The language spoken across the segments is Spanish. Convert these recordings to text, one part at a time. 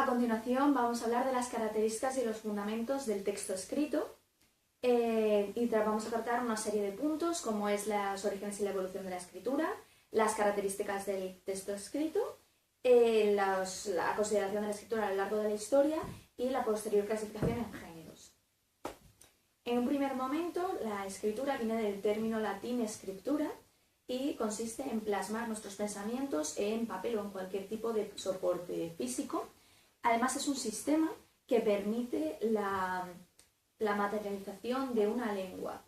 continuación vamos a hablar de las características y los fundamentos del texto escrito vamos a tratar una serie de puntos como es los orígenes y la evolución de la escritura, las características del texto escrito, la consideración de la escritura a lo largo de la historia y la posterior clasificación en géneros. En un primer momento, la escritura viene del término latín scriptura y consiste en plasmar nuestros pensamientos en papel o en cualquier tipo de soporte físico. Además, es un sistema que permite la materialización de una lengua.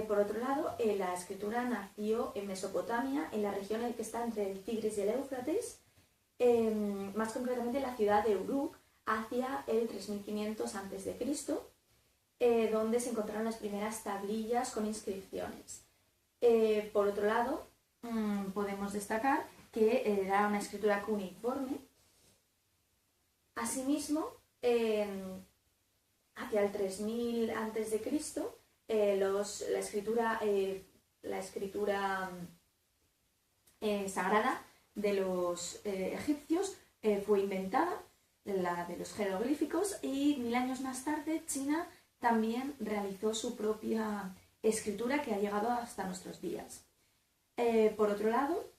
Por otro lado, la escritura nació en Mesopotamia, en la región en que está entre el Tigris y el Éufrates, más concretamente en la ciudad de Uruk, hacia el 3500 a.C., donde se encontraron las primeras tablillas con inscripciones. Por otro lado, podemos destacar que era una escritura cuneiforme. Asimismo, hacia el 3000 a.C., la escritura sagrada de los egipcios fue inventada, la de los jeroglíficos, y 1000 años más tarde China también realizó su propia escritura que ha llegado hasta nuestros días. Por otro lado,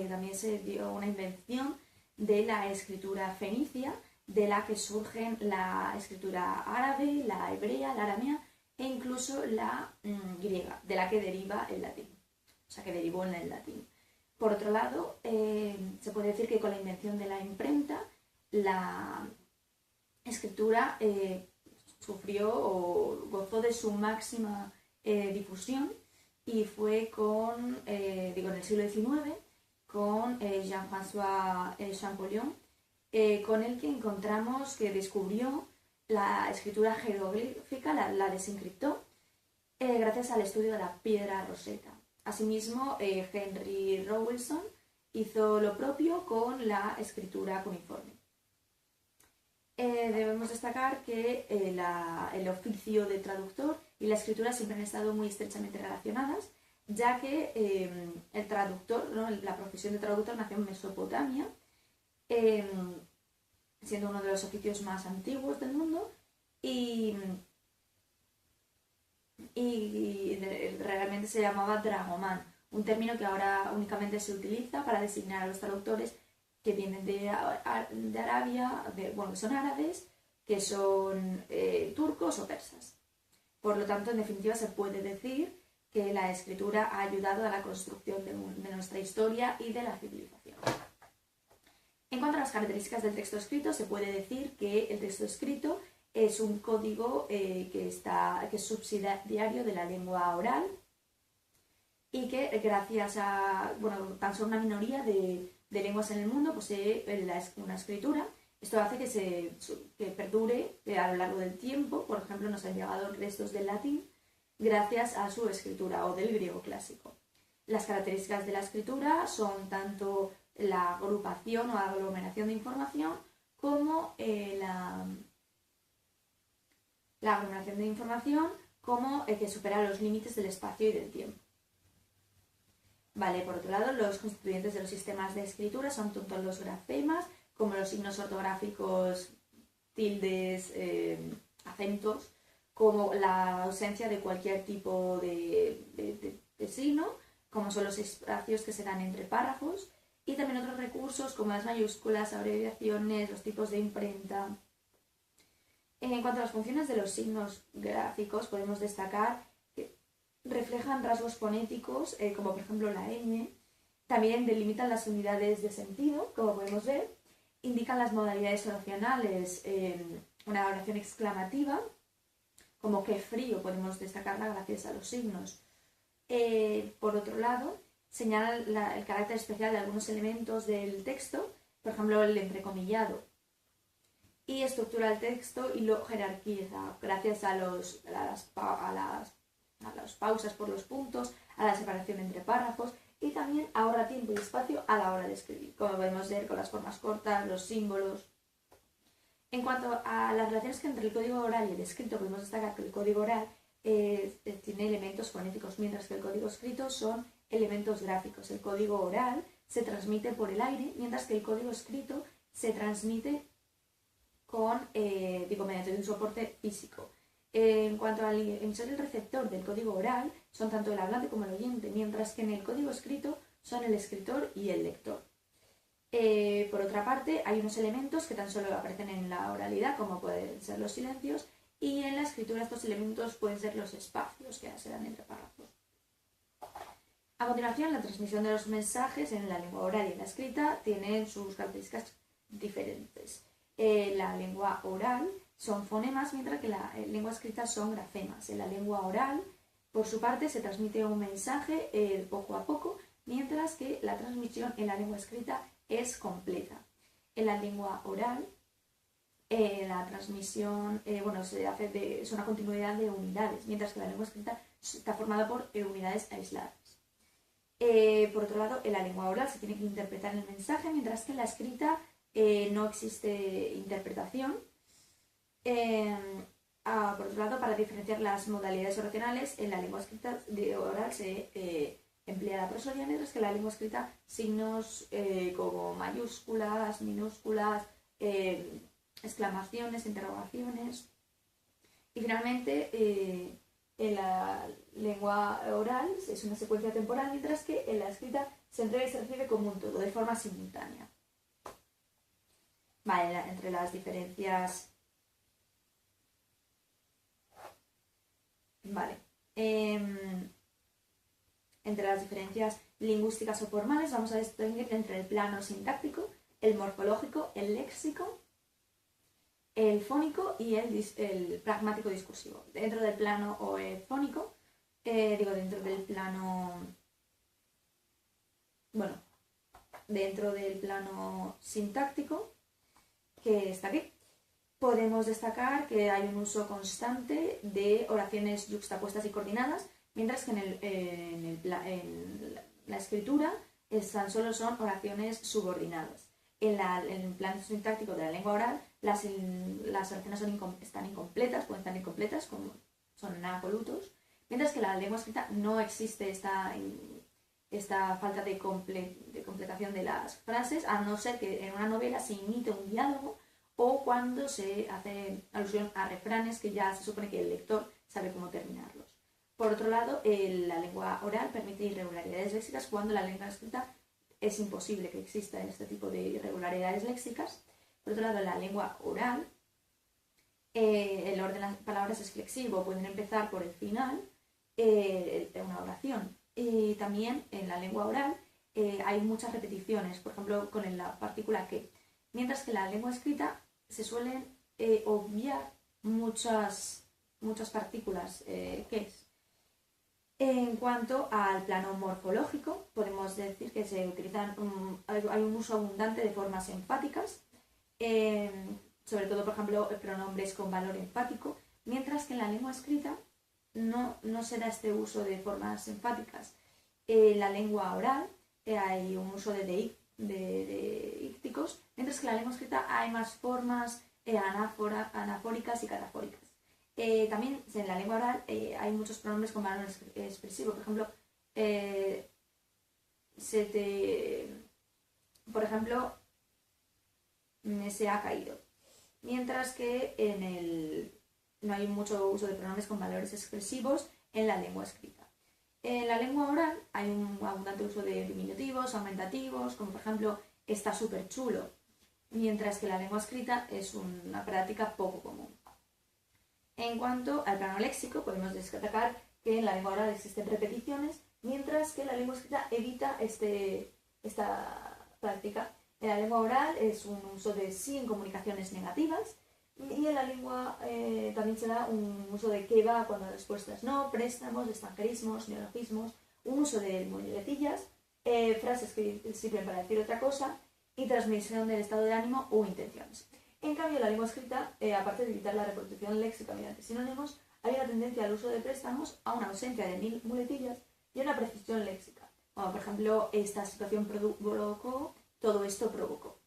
también se dio una invención de la escritura fenicia, de la que surgen la escritura árabe, la hebrea, la aramea e incluso la griega, de la que deriva el latín, o sea, que derivó en el latín. Por otro lado, se puede decir que con la invención de la imprenta, la escritura sufrió o gozó de su máxima difusión, y fue en el siglo XIX, con Jean-François Champollion, con el que encontramos que descubrió la escritura jeroglífica, la desencriptó, gracias al estudio de la piedra Rosetta. Asimismo, Henry Rawlinson hizo lo propio con la escritura cuneiforme. Debemos destacar que el oficio de traductor y la escritura siempre han estado muy estrechamente relacionadas, ya que el traductor, la profesión de traductor nació en Mesopotamia, siendo uno de los oficios más antiguos del mundo, y realmente se llamaba dragomán, un término que ahora únicamente se utiliza para designar a los traductores que vienen de Arabia, que son árabes, que son turcos o persas. Por lo tanto, en definitiva, se puede decir que la escritura ha ayudado a la construcción de nuestra historia y de la civilización. En cuanto a las características del texto escrito, se puede decir que el texto escrito es un código que es subsidiario de la lengua oral y que gracias a tan solo una minoría de lenguas en el mundo posee una escritura. Esto hace que perdure a lo largo del tiempo. Por ejemplo, nos han llegado restos del latín gracias a su escritura, o del griego clásico. Las características de la escritura son tanto la agrupación o aglomeración de información como la aglomeración de información que supera los límites del espacio y del tiempo. Por otro lado, los constituyentes de los sistemas de escritura son tanto los grafemas como los signos ortográficos, tildes, acentos, como la ausencia de cualquier tipo de signo, como son los espacios que se dan entre párrafos, y también otros recursos como las mayúsculas, abreviaciones, los tipos de imprenta. En cuanto a las funciones de los signos gráficos, podemos destacar que reflejan rasgos fonéticos, como por ejemplo la ñ, también delimitan las unidades de sentido, como podemos ver, indican las modalidades oracionales, una oración exclamativa, como qué frío, podemos destacarla gracias a los signos. Por otro lado, señalan el carácter especial de algunos elementos del texto, por ejemplo el entrecomillado, y estructura el texto y lo jerarquiza gracias a las pausas por los puntos, a la separación entre párrafos, y también ahorra tiempo y espacio a la hora de escribir, como podemos ver con las formas cortas, los símbolos. En cuanto a las relaciones entre el código oral y el escrito, podemos destacar que el código oral tiene elementos fonéticos, mientras que el código escrito son elementos gráficos. El código oral se transmite por el aire, mientras que el código escrito se transmite mediante un soporte físico. En cuanto al emisor y el receptor del código oral, son tanto el hablante como el oyente, mientras que en el código escrito son el escritor y el lector. Por otra parte, hay unos elementos que tan solo aparecen en la oralidad, como pueden ser los silencios, y en la escritura estos elementos pueden ser los espacios que se dan entre párrafos. A continuación, la transmisión de los mensajes en la lengua oral y en la escrita tienen sus características diferentes. La lengua oral son fonemas, mientras que la lengua escrita son grafemas. En la lengua oral, por su parte, se transmite un mensaje poco a poco, mientras que la transmisión en la lengua escrita es completa. En la lengua oral, la transmisión es una continuidad de unidades, mientras que la lengua escrita está formada por unidades aisladas. Por otro lado, en la lengua oral se tiene que interpretar el mensaje, mientras que en la escrita no existe interpretación. Por otro lado, para diferenciar las modalidades oracionales, en la lengua escrita oral se emplea la prosodia, mientras que en la lengua escrita signos como mayúsculas, minúsculas, exclamaciones, interrogaciones. Y finalmente, en la lengua oral es una secuencia temporal, mientras que en la escrita se entrega y se recibe como un todo, de forma simultánea. Vale, entre las diferencias... Vale. Entre las diferencias lingüísticas o formales vamos a distinguir entre el plano sintáctico, el morfológico, el léxico, el fónico y el pragmático discursivo. Dentro del plano fónico, dentro del plano sintáctico, que está aquí, podemos destacar que hay un uso constante de oraciones yuxtapuestas y coordinadas, mientras que en la escritura tan solo son oraciones subordinadas. En el plano sintáctico de la lengua oral, las oraciones están incompletas, pueden estar incompletas, como son anacolutos, mientras que en la lengua escrita no existe esta falta de completación de las frases, a no ser que en una novela se imite un diálogo o cuando se hace alusión a refranes que ya se supone que el lector sabe cómo terminarlos. Por otro lado, la lengua oral permite irregularidades léxicas cuando la lengua escrita es imposible que exista este tipo de irregularidades léxicas. Por otro lado, en la lengua oral, el orden de las palabras es flexivo, pueden empezar por el final de una oración. Y también en la lengua oral hay muchas repeticiones, por ejemplo, con la partícula que, mientras que en la lengua escrita se suelen obviar muchas partículas que es. En cuanto al plano morfológico, podemos decir que hay un uso abundante de formas enfáticas, sobre todo, por ejemplo, pronombres con valor enfático, mientras que en la lengua escrita no se da este uso de formas enfáticas. En la lengua oral hay un uso de ícticos, mientras que en la lengua escrita hay más formas anafóricas y catafóricas. También en la lengua oral hay muchos pronombres con valor expresivo. Por ejemplo, se ha caído. Mientras que no hay mucho uso de pronombres con valores expresivos en la lengua escrita. En la lengua oral hay un abundante uso de diminutivos, aumentativos, como por ejemplo, está súper chulo. Mientras que la lengua escrita es una práctica poco común. En cuanto al plano léxico, podemos destacar que en la lengua oral existen repeticiones, mientras que la lengua escrita evita esta práctica. En la lengua oral es un uso de sí en comunicaciones negativas, y en la lengua también se da un uso de que va cuando la respuesta es no, préstamos, extranjerismos, neologismos, un uso de muletillas, frases que sirven para decir otra cosa y transmisión del estado de ánimo o intenciones. En cambio, en la lengua escrita, aparte de evitar la reproducción léxica mediante sinónimos, hay una tendencia al uso de préstamos, a una ausencia de muletillas y a una precisión léxica. Como por ejemplo, esta situación provocó, todo esto provocó.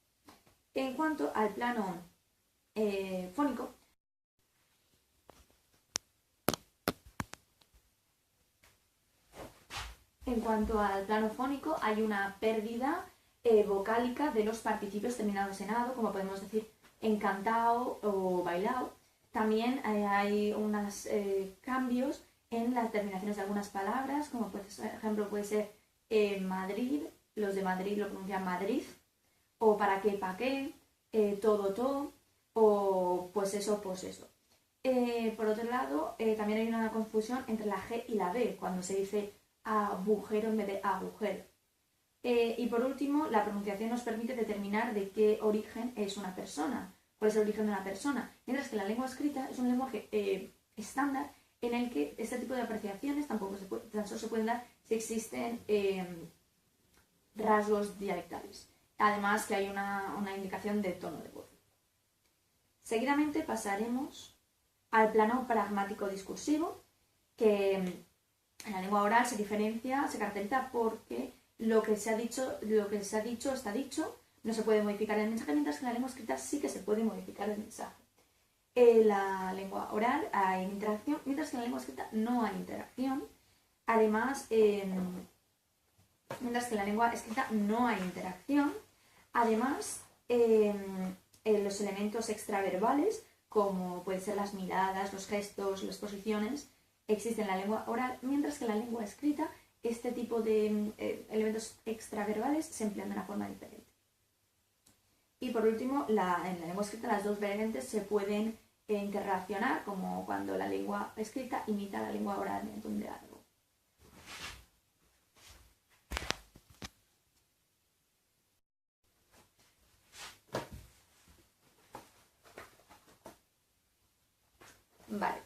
En cuanto al plano fónico, hay una pérdida vocálica de los participios terminados en ado, como podemos decir encantado o bailado. También hay unos cambios en las terminaciones de algunas palabras, como por ejemplo puede ser Madrid, los de Madrid lo pronuncian Madrid, o para qué, pa' qué, todo, o pues eso. Por otro lado, también hay una confusión entre la G y la B, cuando se dice agujero en vez de agujero. Y por último, la pronunciación nos permite determinar de qué origen es una persona, cuál es el origen de una persona, mientras que la lengua escrita es un lenguaje estándar en el que este tipo de apreciaciones tan solo se pueden dar si existen rasgos dialectales. Además que hay una indicación de tono de voz. Seguidamente pasaremos al plano pragmático discursivo, que en la lengua oral se caracteriza porque lo que se ha dicho está dicho, no se puede modificar el mensaje, mientras que en la lengua escrita sí que se puede modificar el mensaje. En la lengua oral hay interacción, mientras que en la lengua escrita no hay interacción. Además, mientras que en la lengua escrita no hay interacción, además, los elementos extraverbales, como pueden ser las miradas, los gestos, las posiciones, existen en la lengua oral, mientras que en la lengua escrita este tipo de elementos extraverbales se emplean de una forma diferente. Y por último, en la lengua escrita las dos variantes se pueden interrelacionar, como cuando la lengua escrita imita la lengua oral mediante un diálogo. Vale.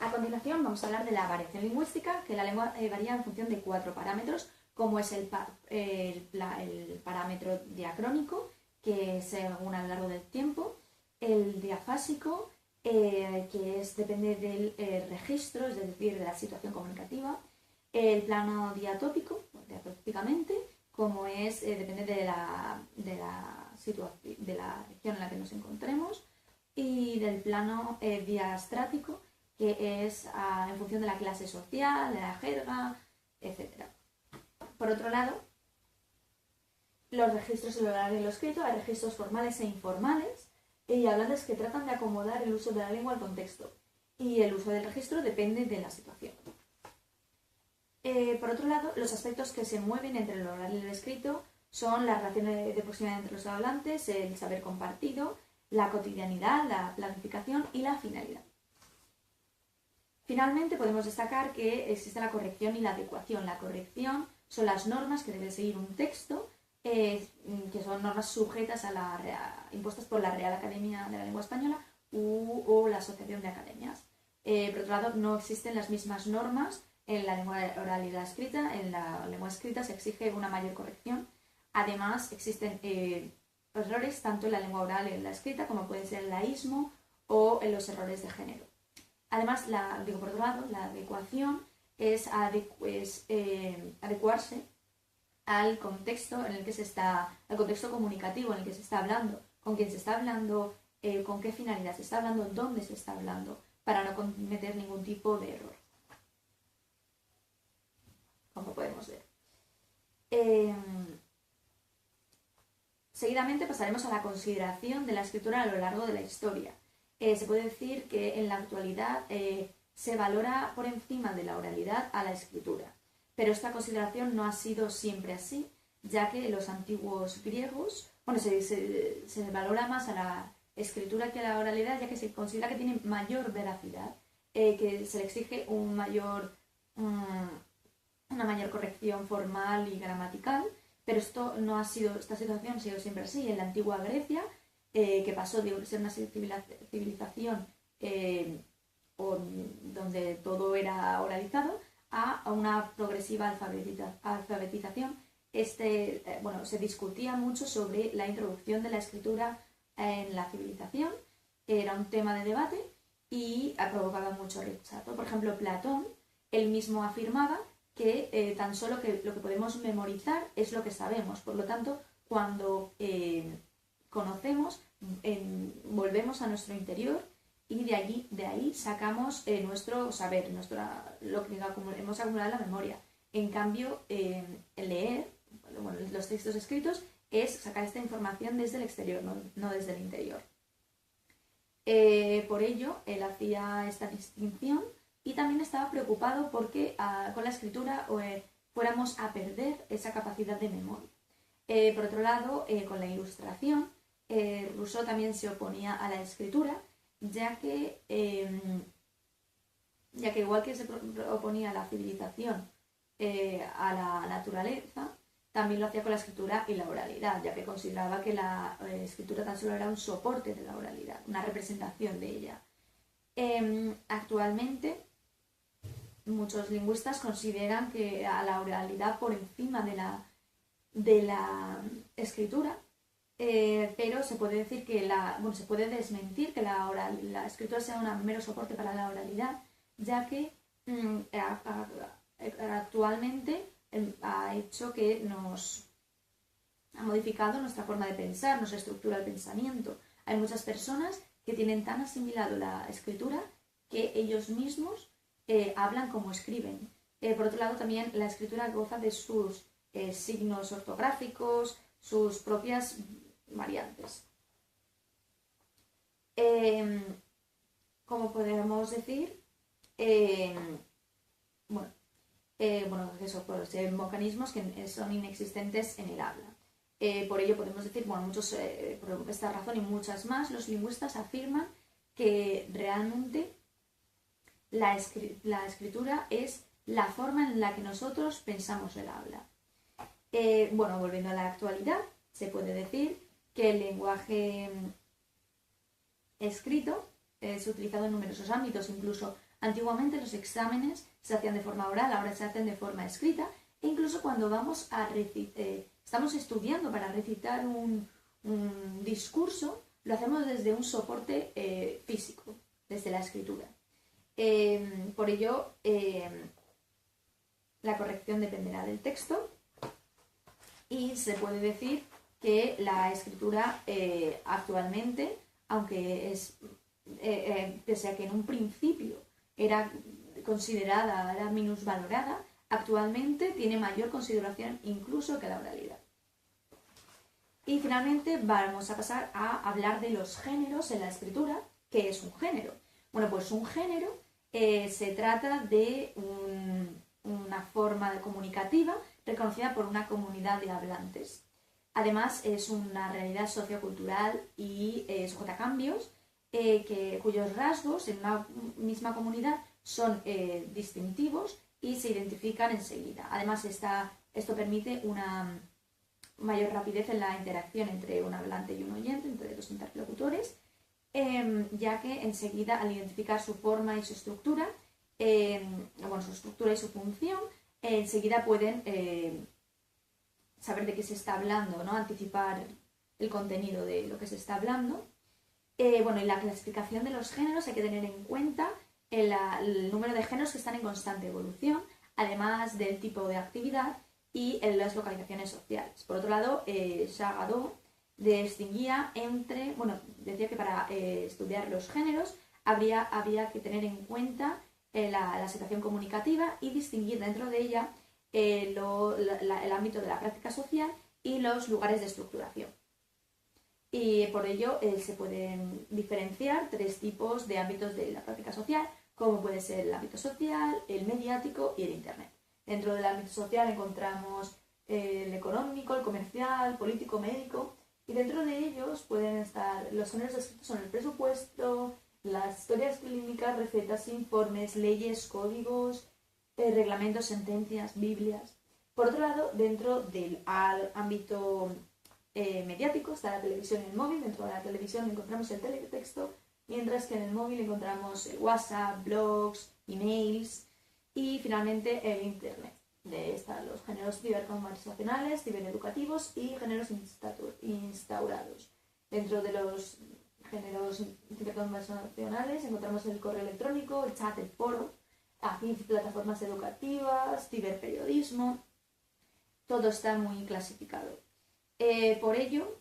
A continuación vamos a hablar de la variación lingüística, que la lengua varía en función de 4 parámetros, como es el parámetro diacrónico, que es según a lo largo del tiempo, el diafásico, que depende del registro, es decir, de la situación comunicativa, el plano diatópico, diatópicamente, como depende de la región en la que nos encontremos, y del plano diastrático, que es en función de la clase social, de la jerga, etc. Por otro lado, los registros en lo oral y en lo escrito, hay registros formales e informales y hablantes que tratan de acomodar el uso de la lengua al contexto, y el uso del registro depende de la situación. Por otro lado, los aspectos que se mueven entre el oral y el escrito son la relación de proximidad entre los hablantes, el saber compartido, la cotidianidad, la planificación y la finalidad. Finalmente, podemos destacar que existe la corrección y la adecuación. La corrección son las normas que debe seguir un texto, que son normas sujetas impuestas por la Real Academia de la Lengua Española o la Asociación de Academias. Por otro lado, no existen las mismas normas en la lengua oral y la escrita. En la lengua escrita se exige una mayor corrección. Además, existen errores tanto en la lengua oral y en la escrita, como puede ser el laísmo o en los errores de género. Además, por otro lado, la adecuación es adecuarse al contexto en el que al contexto comunicativo en el que se está hablando, con quién se está hablando, con qué finalidad se está hablando, dónde se está hablando, para no cometer ningún tipo de error, como podemos ver. Seguidamente pasaremos a la consideración de la escritura a lo largo de la historia. Se puede decir que en la actualidad se valora por encima de la oralidad a la escritura, pero esta consideración no ha sido siempre así, ya que los antiguos griegos, se valora más a la escritura que a la oralidad, ya que se considera que tiene mayor veracidad, que se le exige una mayor corrección formal y gramatical, pero esta situación ha sido siempre así. En la antigua Grecia, que pasó de ser una civilización donde todo era oralizado a una progresiva alfabetización, se discutía mucho sobre la introducción de la escritura en la civilización. Era un tema de debate y provocaba mucho rechazo. Por ejemplo, Platón, él mismo afirmaba que tan solo que lo que podemos memorizar es lo que sabemos. Por lo tanto, cuando conocemos, volvemos a nuestro interior y de ahí sacamos nuestro saber, lo que hemos acumulado en la memoria. En cambio, el leer, los textos escritos, es sacar esta información desde el exterior, no desde el interior. Por ello, él hacía esta distinción y también estaba preocupado porque con la escritura fuéramos a perder esa capacidad de memoria. Por otro lado, con la ilustración, Rousseau también se oponía a la escritura, ya que igual que se oponía a la civilización, a la naturaleza, también lo hacía con la escritura y la oralidad, ya que consideraba que la escritura tan solo era un soporte de la oralidad, una representación de ella. Actualmente, muchos lingüistas consideran que a la oralidad por encima de la escritura, pero se puede decir que se puede desmentir que la escritura sea un mero soporte para la oralidad, ya que actualmente ha hecho que ha modificado nuestra forma de pensar, nos estructura el pensamiento. Hay muchas personas que tienen tan asimilado la escritura que ellos mismos hablan como escriben. Por otro lado, también la escritura goza de sus signos ortográficos, sus propias variantes. Como podemos decir, pues, mecanismos que son inexistentes en el habla. Por ello podemos decir, por esta razón y muchas más, los lingüistas afirman que realmente la escritura es la forma en la que nosotros pensamos el habla. Volviendo a la actualidad, se puede decir que el lenguaje escrito es utilizado en numerosos ámbitos. Incluso antiguamente los exámenes se hacían de forma oral, ahora se hacen de forma escrita, e incluso cuando vamos a estamos estudiando para recitar un discurso, lo hacemos desde un soporte físico, desde la escritura. Por ello, la corrección dependerá del texto y se puede decir que la escritura actualmente, aunque pese a que en un principio era minusvalorada, actualmente tiene mayor consideración incluso que la oralidad. Y finalmente vamos a pasar a hablar de los géneros en la escritura. ¿Qué es un género? Bueno, pues un género se trata de una forma comunicativa reconocida por una comunidad de hablantes. Además, es una realidad sociocultural y sujeta a cambios, cuyos rasgos en una misma comunidad son distintivos y se identifican enseguida. Además, esto permite una mayor rapidez en la interacción entre un hablante y un oyente, entre dos interlocutores, ya que enseguida, al identificar su forma y su estructura, su estructura y su función, enseguida pueden saber de qué se está hablando, ¿no? Anticipar el contenido de lo que se está hablando. Y la clasificación de los géneros hay que tener en cuenta el número de géneros que están en constante evolución, además del tipo de actividad y las localizaciones sociales. Por otro lado, Jacques Hadot distinguía decía que para estudiar los géneros había que tener en cuenta la situación comunicativa y distinguir dentro de ella el ámbito de la práctica social y los lugares de estructuración. Y por ello se pueden diferenciar tres tipos de ámbitos de la práctica social, como puede ser el ámbito social, el mediático y el Internet. Dentro del ámbito social encontramos el económico, el comercial, político, médico, y dentro de ellos pueden estar los géneros descritos son el presupuesto, las historias clínicas, recetas, informes, leyes, códigos, reglamentos, sentencias, biblias. Por otro lado, dentro del ámbito mediático está la televisión y el móvil. Dentro de la televisión encontramos el teletexto, mientras que en el móvil encontramos el WhatsApp, blogs, emails y finalmente el Internet. De están los géneros ciberconversacionales, cibereducativos y géneros instaurados. Dentro de los géneros ciberconversacionales encontramos el correo electrónico, el chat, el foro, aquí plataformas educativas, ciberperiodismo. Todo está muy clasificado. Por ello,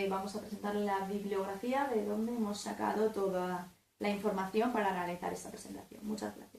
vamos a presentar la bibliografía de donde hemos sacado toda la información para realizar esta presentación. Muchas gracias.